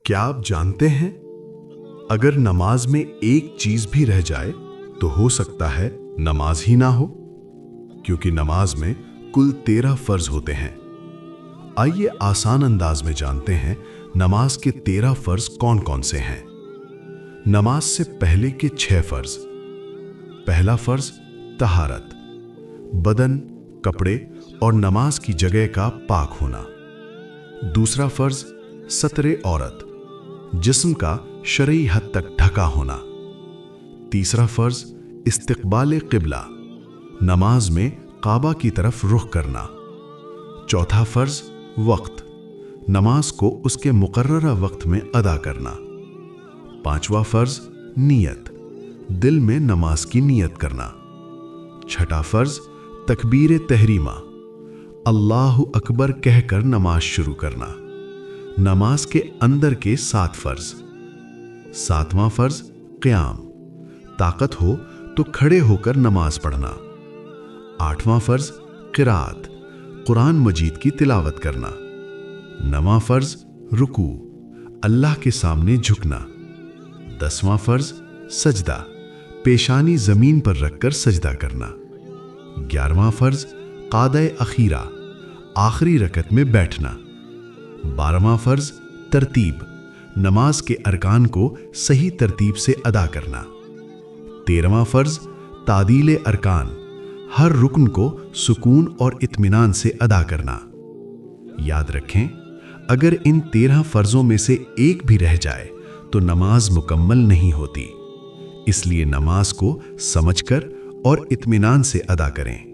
क्या आप जानते हैं, अगर नमाज में एक चीज भी रह जाए तो हो सकता है नमाज ही ना हो, क्योंकि नमाज में कुल 13 फर्ज होते हैं। आइए आसान अंदाज में जानते हैं नमाज के 13 फर्ज कौन कौन से हैं। नमाज से पहले के 6 फर्ज। पहला फर्ज तहारत, बदन, कपड़े और नमाज की जगह का पाक होना। दूसरा फर्ज सतरे औरत, जिस्म का शरई हद तक ढका होना। तीसरा फर्ज इस्तिक़बाल क़िबला, नमाज में काबा की तरफ रुख करना। चौथा फर्ज वक्त, नमाज को उसके मुकर्ररा वक्त में अदा करना। पांचवा फर्ज नियत, दिल में नमाज की नियत करना। छठा फर्ज तकबीर तहरीमा, अल्लाहु अकबर कहकर नमाज शुरू करना। नमाज के अंदर के 7 फर्ज। सातवां फर्ज क़याम, ताकत हो तो खड़े होकर नमाज पढ़ना। आठवां फर्ज क़िराअत, कुरान मजीद की तिलावत करना। नवां फर्ज रुकू, अल्लाह के सामने झुकना। 10वां फर्ज सजदा, पेशानी जमीन पर रखकर सजदा करना। 11वां फर्ज क़ादा अखीरा, आखिरी रकत में बैठना। 12वां फर्ज तरतीब, नमाज के अरकान को सही तरतीब से अदा करना। 13वां फर्ज तादील अरकान, हर रुकन को सुकून और इत्मीनान से अदा करना। याद रखें, अगर इन 13 फर्जों में से एक भी रह जाए तो नमाज मुकम्मल नहीं होती। इसलिए नमाज को समझकर और इत्मीनान से अदा करें।